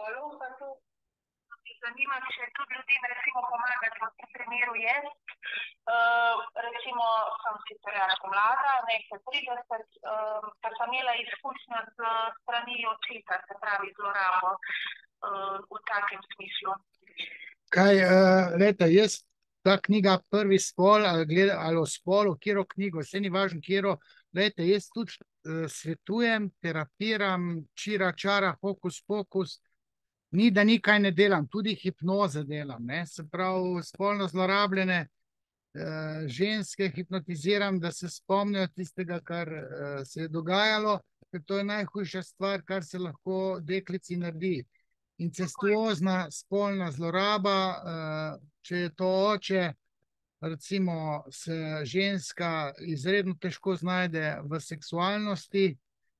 spolu, pa to me zanima, če tudi ljudem recimo pomagati v tem primeru jaz. Recimo sem sicer jako mlada, nekaj 30, pa sem imela izkušnjo z strani očeta, se pravi zlorabo v takem smislu. Kaj, leta, jaz, ta knjiga Prvi spol, ali o spolu, katero knjigo, vse ni važno, katero, leta, jaz tudi svetujem, terapiram, čira, čara, hokus, pokus, ni, da nikaj ne delam, tudi hipnoze delam, ne, se pravi, spolno zlorabljene ženske hipnotiziram, da se spomnijo tistega, kar se je dogajalo, ker to je najhujša stvar, kar se lahko deklici naredi. Incestuozna spolna zloraba, če je to oče, recimo se ženska izredno težko znajde v seksualnosti,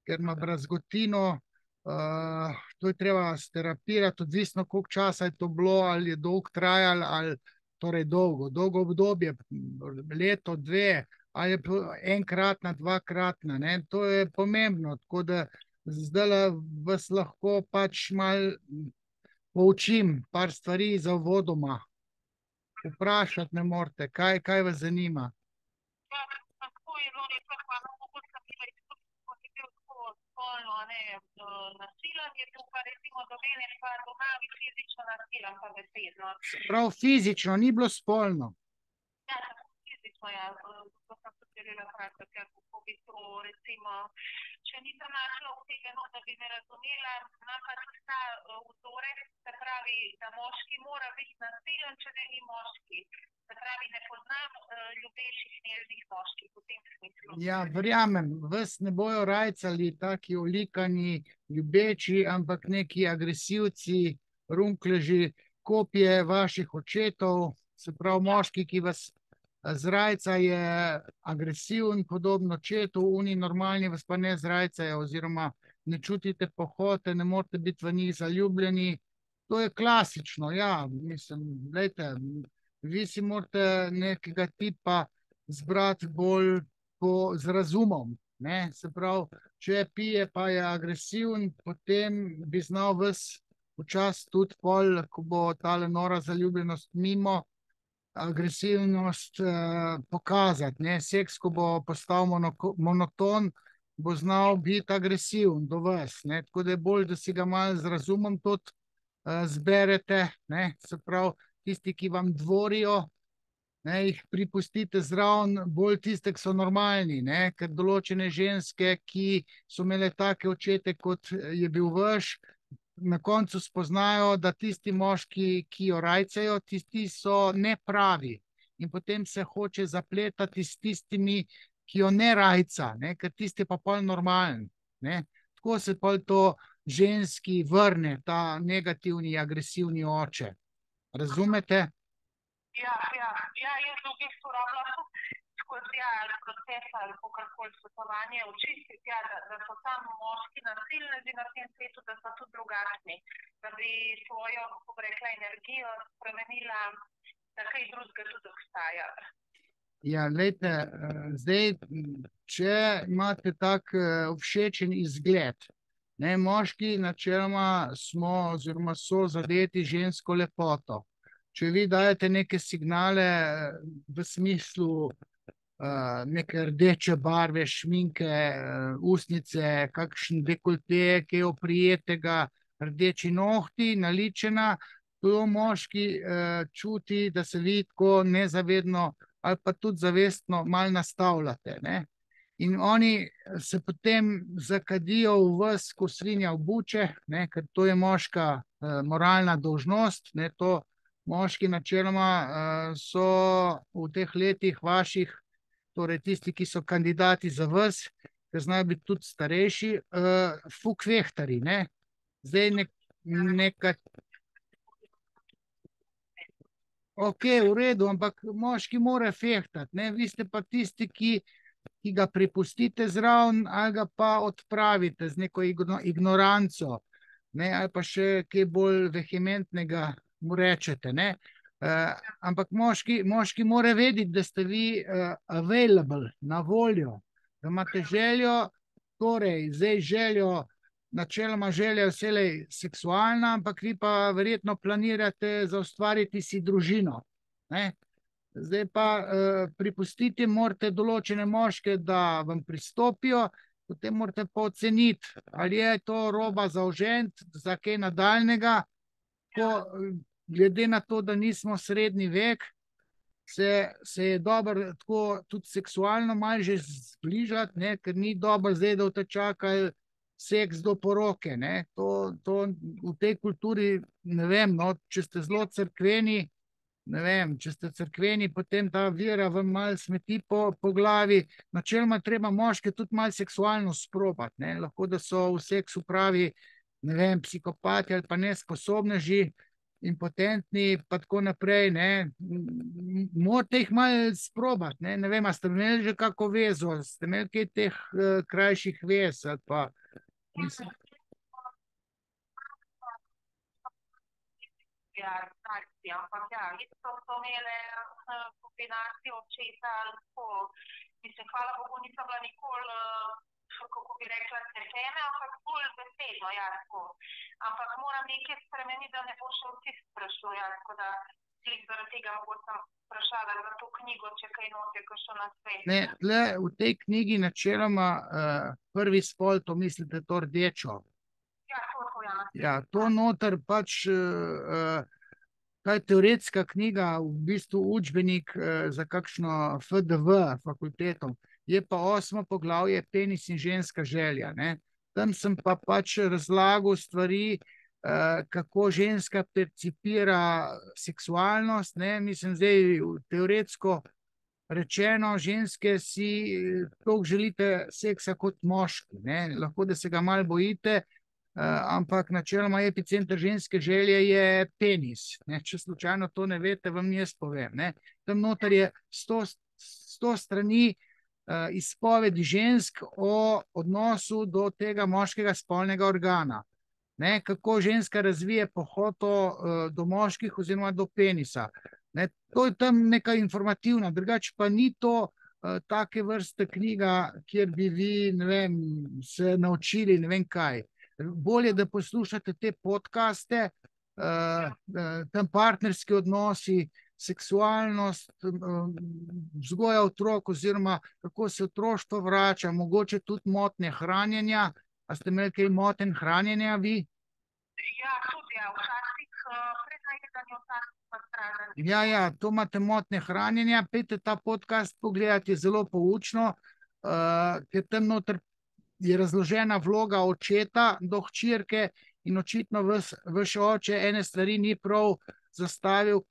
ker ima brazgotino, to je treba sterapirati, odvisno koliko časa je to bilo, ali je dolgo trajalo, ali torej dolgo obdobje, leto, dve, ali je enkratna, dvakratna, ne, to je pomembno, tako da zdaj vas lahko pač malo poučim, par stvari za uvodoma. Vprašati ne morete, kaj vas zanima. Ja, tako je bilo res, pa mogoče sem bila izkušnja, ko je bil tako spolno nasilen, je bil pa recimo do mene pa doma fizično nasilen, pa besedno. Prav fizično, ni bilo spolno. Ja, tako fizično, ja, to sem tudi želela vprašati, kako bi to recimo, če nisem našla vsega, no, da bi me razumela, imam pa tudi ta vzorec, se pravi, da moški mora biti nasilen, če ne ni moški. Se pravi, ne poznam ljubečih, nežnih moških v tem smislu. Ja, verjamem, vas ne bojo rajcali taki olikani ljubeči, ampak neki agresivci, runkleži, kopije vaših očetov, se pravi moški, ki vas zrajca, je agresiven, podobno očetu, oni normalni vas pa ne zrajcajo, oziroma ne čutite pohote, ne morete biti v njih zaljubljeni. To je klasično, ja, mislim, glejte, vi si morate nekega tipa zbrati bolj z razumom, ne, se pravi, če pije pa je agresiven, potem bi znal vas včasih tudi pol, ko bo tale nora zaljubljenost mimo, agresivnost pokazati, ne, seks, ko bo postal monoton, bo znal biti agresiven do vas, ne, tako da je bolj, da si ga malo z razumom tudi zberete, ne, se pravi, tisti, ki vam dvorijo, ne, jih pripustite zraven, bolj tiste, ki so normalni, ne, ker določene ženske, ki so imele take očete, kot je bil vaš, na koncu spoznajo, da tisti moški, ki jo rajcajo, tisti so nepravi in potem se hoče zapletati s tistimi, ki jo ne rajca, ne, ker tisti je pa pol normalen, ne, tako se pol to ženski vrne, ta negativni, agresivni oče. Razumete? Ja, jaz v bistvu rabila skozi proces ali kakorkoli svetovanje očistiti, ja, da so tam moški nasilneži na tem svetu, da so tudi drugačni, da bi svojo, kako bi rekla, energijo spremenila, da kaj drugega tudi obstaja. Ja, glejte, zdaj, če imate tak všečen izgled, ne, moški načeloma smo oziroma so zadeti žensko lepoto. Če vi dajete neke signale v smislu neke rdeče barve, šminke, ustnice, kakšen dekolte, kaj oprijetega, rdeči nohti, naličena, to moški čuti, da se vi tako nezavedno ali pa tudi zavestno malo nastavljate, ne. In oni se potem zakadijo v vas, ko svinja obuče, ne, ker to je moška moralna dolžnost, ne, to moški načeloma so v teh letih vaših, torej tisti, ki so kandidati za vas, ker znajo biti tudi starejši, fukvehtari, ne. Zdaj nekaj. Ok, v redu, ampak moški mora fehtati, ne, vi ste pa tisti, ki ga pripustite zraven ali ga pa odpravite z neko ignoranco, ne, ali pa še kaj bolj vehementnega mu rečete, ne. Ampak moški mora vedeti, da ste vi available, na voljo, da imate željo, torej zdaj željo načeloma želja vselej seksualna, ampak vi pa verjetno planirate zaustvariti si družino. Ne? Zdaj pa pripustiti morate določene moške, da vam pristopijo, potem morate pa oceniti, ali je to roba za oženiti, za kaj nadaljnega. Glede na to, da nismo srednji vek, se je dobro tako tudi seksualno malo že zbližati, ne? Ker ni dobro zdaj, da te čakajo seks do poroke. Ne? To v tej kulturi, ne vem, no, če ste zelo cerkveni, ne vem, če ste cerkveni, potem ta vera vam malo smeti po glavi. Načeloma treba moške tudi malo seksualno sprobati. Ne? Lahko, da so v seksu pravi, ne vem, psihopati ali pa nesposobneži, impotentni, pa tako naprej. Morate jih malo sprobati. Ne vem, a ste imeli že kako vezo, ste imeli kaj teh krajših vez ali pa mislim. Ampak ja, isto so imele kombinacijo očeta, mislim, hvala Bogu, nisem bila nikoli, kako bi rekla, cerkvena, ampak bolj besedno, ja, tako. Ampak moram nekaj spremeniti, da ne bo še vsi sprašal, ja, tako da zaradi tega mogoče sem vprašala za to knjigo, če kaj note, ko še na svet. Ne, tle v tej knjigi načeloma prvi spol, to mislite to rdečo. Ja, to, ja. Ja, to noter pač ta je teoretska knjiga, v bistvu učbenik za kakšno FDV fakulteto. Je pa 8. poglavje Penis in ženska želja. Ne? Tam sem pa pač razlagal stvari, kako ženska percipira seksualnost. Ne? Mislim, zdaj teoretsko rečeno, ženske si toliko želite seksa kot moški. Ne? Lahko, da se ga malo bojite, ampak načeloma epicenter ženske želje je penis. Ne? Če slučajno to ne veste, vam jaz povem. Ne? Tam noter je 100 strani izpovedi žensk o odnosu do tega moškega spolnega organa. Ne? Kako ženska razvije pohoto do moških oziroma do penisa. Ne? To je tam neka informativna, drugače pa ni to take vrste knjiga, kjer bi vi, ne vem, se naučili ne vem kaj. Bolje, da poslušate te podcaste, tam partnerski odnosi, seksualnost, vzgoja otrok oziroma kako se otroštvo vrača, mogoče tudi motnje hranjenja. A ste imeli kaj motenj hranjenja vi? Ja, tudi, ja, včasih prednajedanju, včasih pa stražen. Ja, to imate motnje hranjenja, pejte ta podcast pogledati, je zelo poučno, ker tam noter je razložena vloga očeta do hčerke in očitno vaš oče ene stvari ni prav zastavil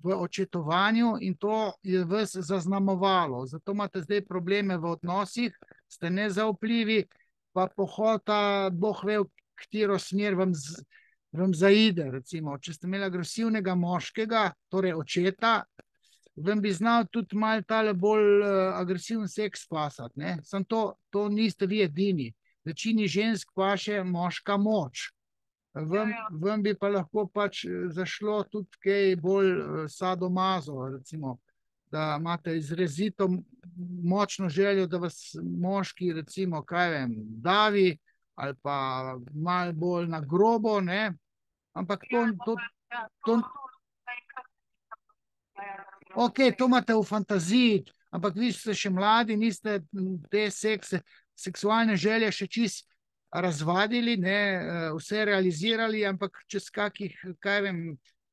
v očetovanju in to je vas zaznamovalo. Zato imate zdaj probleme v odnosih, ste nezaupljivi, pa pohota, Bog ve, v katero smer vam zaide. Recimo, če ste imeli agresivnega moškega, torej očeta, vam bi znal tudi malo tale bolj agresiven seks pasati. Samo to niste vi edini. Večini žensk paše moška moč. Vam bi pa lahko pač zašlo tudi kaj bolj sadomazo, recimo, da imate izrazito močno željo, da vas moški, recimo, kaj vem, davi ali pa malo bolj na grobo, ne? Ampak Ok, to imate v fantaziji, ampak vi ste še mladi, niste te seksualne želje še čist razvadili, ne, vse realizirali, ampak čez kakih, kaj vem,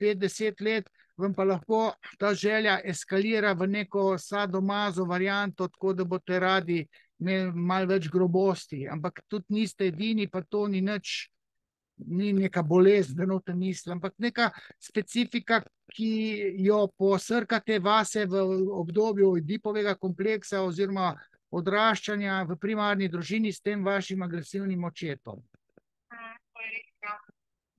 50 let vam pa lahko ta želja eskalira v neko sadomazo varianto, tako da boste radi imeli malo več grobosti, ampak tudi niste edini, pa to ni nič, ni neka bolezen, da noter misli, ampak neka specifika, ki jo posrkate vase v obdobju Oidipovega kompleksa oziroma odraščanja v primarni družini s tem vašim agresivnim očetom.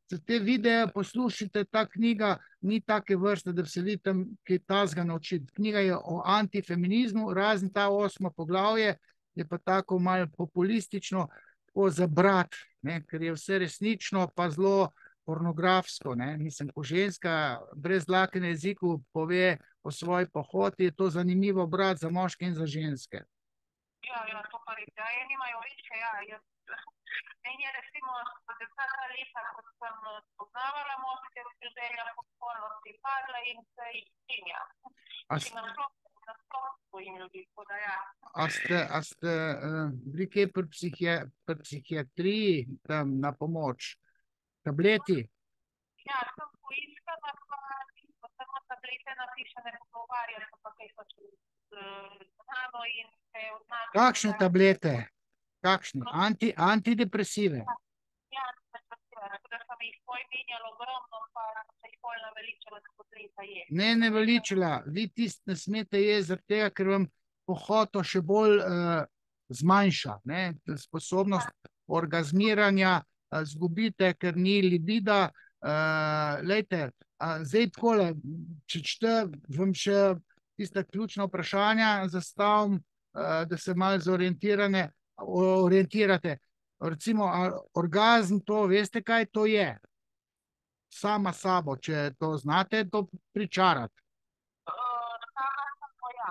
Za te videe poslušajte, ta knjiga ni take vrste, da bi se vi tam kaj tazga naučiti. Knjiga je o antifeminizmu, razen ta 8. poglavje, je pa tako malo populistično, za brat, ker je vse resnično, pa zelo pornografsko. Mislim, ko ženska brez dlake na jeziku pove o svoji pohoti, je to zanimivo brati za moške in za ženske. Ja, to pa res. Ja, nimajo več, ja. Meni je recimo za 10 leta, ko sem spoznavala moške, želja po spolnosti padla in se jih strinja. A, Nasploh svojim ljudi, tako da ja. a ste bili kaj pri psihiatriji tam na pomoč? Tableti? Ja, sem poiskala, pa samo tablete napiše, ne pogovarjam, pa kaj so znano in se je označilo. Kakšne tablete? Kakšne? Antidepresive? Ja, tako da sem jih pol menjala ogromno, pa se jih pol naveličala, tako leta je. Ne veličila. Vi tist ne smete jesti zaradi tega, ker vam pohoto še bolj zmanjša. Ne? Sposobnost orgazmiranja zgubite, ker ni libida. Lejte, zdaj takole, če vam še tista ključna vprašanja zastavim, da se malo orientirate. Recimo, orgazm, to veste, kaj to je? Sama sabo, če to znate, to pričarati. Sama sem moja.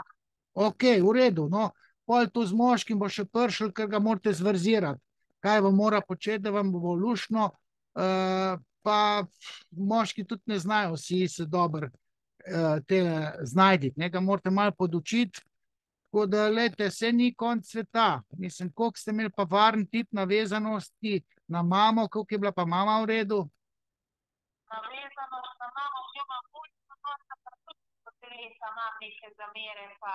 Ok, v redu, no, pol to z moškim bo še prišel, ker ga morate zverzirati. Kaj vam mora početi, da vam bo luštno, pa moški tudi ne znajo vsi se dobro te znajditi, ne, ga morate malo podučiti, tako da, lejte, vse ni konec sveta. Mislim, koliko ste imeli pa varen tip navezanosti na mamo, koliko je bila pa mama v redu? Navezanost na mamo, že imam bolj odnosa, pa tudi po telesa imam neke zamere, pa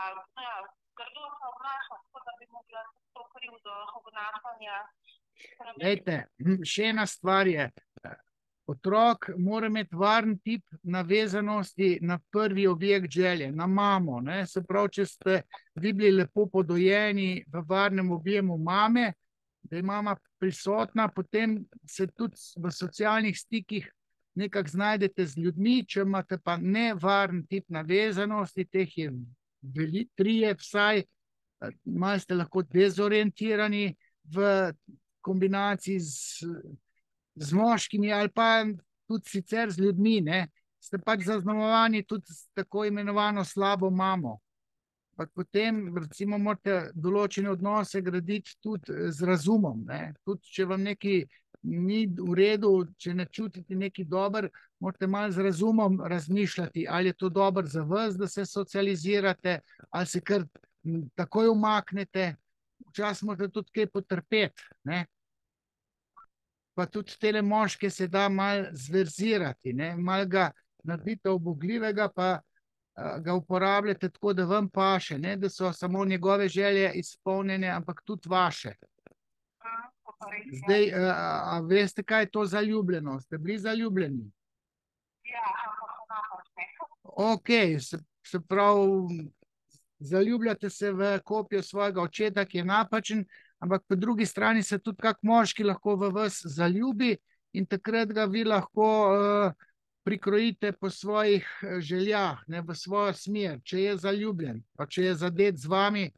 grdo se obnašam, tako da bi mogla to krivdo obnašanja. Lejte, še ena stvar je, otrok mora imeti varen tip navezanosti na prvi objekt želje, na mamo, ne? Se pravi, če ste vi bili lepo podojeni v varnem objemu mame, da je mama prisotna, potem se tudi v socialnih stikih nekako znajdete z ljudmi. Če imate pa nevaren tip navezanosti, teh je trije vsaj, malo ste lahko dezorientirani v kombinaciji z moškimi ali pa tudi sicer z ljudmi, ne, ste pač zaznamovani tudi s tako imenovano slabo mamo. Pa potem, recimo, morate določene odnose graditi tudi z razumom, ne. Tudi če vam nekaj ni v redu, če ne čutite nekaj dober, morate malo z razumom razmišljati, ali je to dobro za vas, da se socializirate, ali se kar takoj umaknete. Včasih morate tudi kaj potrpeti, ne. Pa tudi tele moške se da malo zverzirati, ne, malo ga naredite ubogljivega, pa ga uporabljate tako, da vam paše, ne, da so samo njegove želje izpolnjene, ampak tudi vaše. Zdaj, a veste, kaj je to zaljubljenost? Ste bili zaljubljeni? Ja, ampak napačne. Ok, se pravi, zaljubljate se v kopijo svojega očeta, ki je napačen, ampak po drugi strani se tudi kak moški lahko v vas zaljubi in takrat ga vi lahko prikrojite po svojih željah, ne, v svojo smer, če je zaljubljen, pa če je zadet z vami,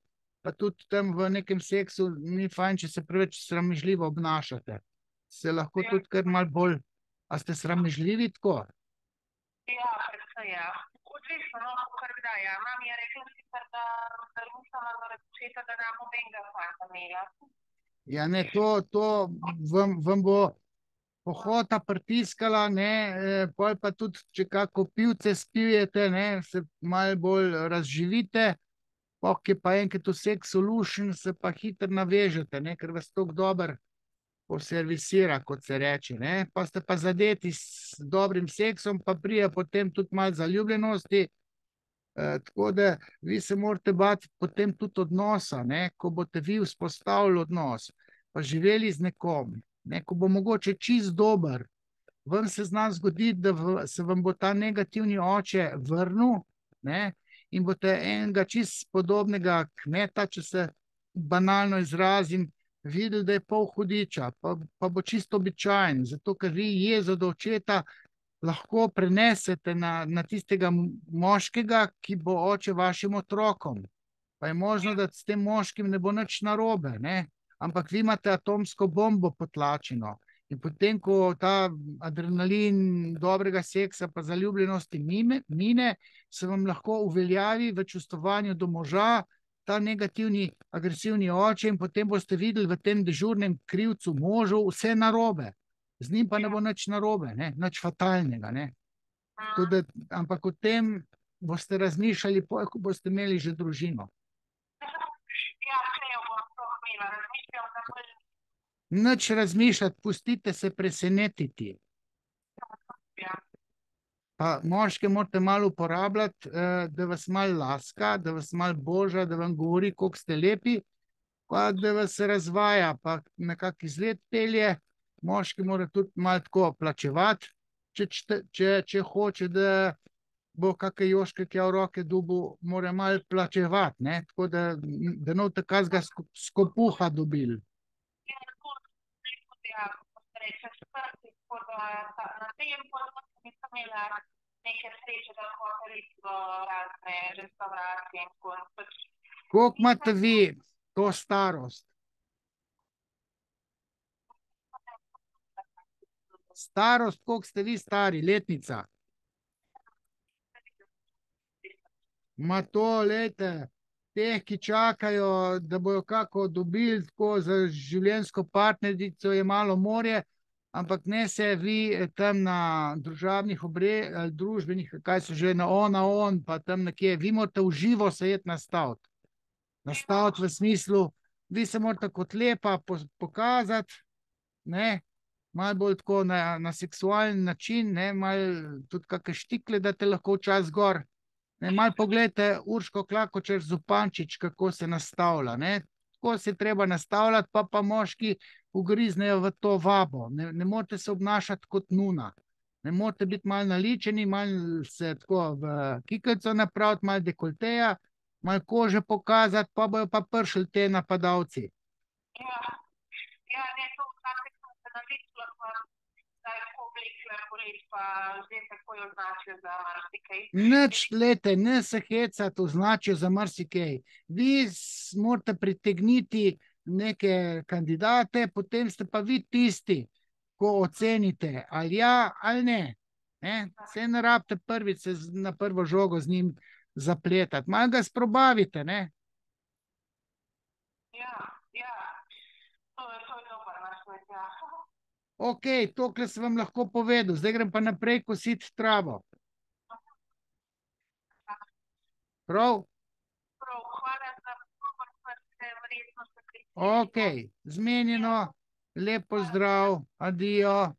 pa tudi tam v nekem seksu ni fajn, če se preveč sramežljivo obnašate. Se lahko tudi kar malo bolj, a ste sramežljivi tako? Ja, predvsem ja. Odvisno, no, kar kdaj, ja. Mami je rekla sicer, da nisem zaradi očeta, da nam nobenega fanta imela. Ja, ne, to vam bo pohota pritiskala, ne, pol pa tudi, če kako pivce spijete, ne, se malo bolj razživite, ki pa enkrat v seksu lušen, se pa hitro navežete, ne, ker vas toliko dobro poservisira, kot se reče, ne, pa ste pa zadeti s dobrim seksom, pa prije potem tudi malo zaljubljenosti, tako da vi se morate bati potem tudi odnosa, ne, ko boste vi vzpostavili odnos, pa živeli z nekom, ne, ko bo mogoče čist dober, vam se zna zgoditi, da se vam bo ta negativni oče vrnil, ne, in boste enega čist podobnega kmeta, če se banalno izrazim, videli, da je pol hudiča, pa bo čisto običajen, zato ker vi jezo do očeta lahko prenesete na tistega moškega, ki bo oče vašim otrokom. Pa je možno, da s tem moškim ne bo nič narobe, ne? Ampak vi imate atomsko bombo potlačeno. In potem, ko ta adrenalin dobrega seksa pa zaljubljenosti mine, se vam lahko uveljavi v čustovanju do moža ta negativni, agresivni oče in potem boste videli v tem dežurnem krivcu možu vse narobe. Z njim pa ne bo nič narobe, ne? Nič fatalnega. Ne? Tudi, ampak o tem boste razmišljali, ko boste imeli že družino. Ja, če jo bom sploh imela, razmišljam, da bo Nič razmišljati, pustite se presenetiti. ja. Pa moške morate malo uporabljati, da vas malo laska, da vas malo boža, da vam govori, koliko ste lepi, pa da vas razvaja, pa nekak izlet pelje. Moški mora tudi malo tako plačevati, če hoče, da bo kakaj joške, ki je v roke dobil, mora malo plačevati, ne? Tako da ne takazga skopuha dobili. Ja, tako tudi, ja, kot se reče, sprti, tako da na tem področju nisem imela neke sreče, da hočem iti v razne restauracije in tako naprej. Koliko imate vi to starost? Starost, koliko ste vi stari, letnica? Ma to, lejte, teh, ki čakajo, da bojo kako dobili tako za življenjsko partnerico, je malo morje, ampak ne se vi tam na družabnih družbenih, kaj so že na on, pa tam nekje, vi morate v živo se jeti nastaviti. Nastaviti v smislu, vi se morate kot lepa pokazati, ne, malo bolj tako na seksualen način, ne, malo tudi kakšne štikle, da te lahko včasih gor. Ne, malo pogledajte Urško Klakočar Zupančič, kako se nastavlja, ne. Tako se je treba nastavljati, pa moški ugriznejo v to vabo. Ne morate se obnašati kot nuna. Ne morate biti malo naličeni, malo se tako v kiklico napraviti, malo dekolteja, malo kože pokazati, pa bojo pa prišli te napadalci. Ja, ne, to vsake sem se naličila, pa da je tako oblekla polet, pa zdaj tako jo označijo za marsikaj. Nič, lejte, ne se hecati, označijo za marsikaj. Vi morate pritegniti neke kandidate, potem ste pa vi tisti, ko ocenite, ali ja ali ne. Se ne rabite prvič se na prvo žogo z njim zapletati. Malo ga sprobavite, ne? Ja, to je dober nasvet, ja. Ok, tokle sem vam lahko povedal, zdaj grem pa naprej kositi travo. Prav? Prav, hvala za pomoč, pa se verjetno se Ok, zmenjeno, lep pozdrav, adijo.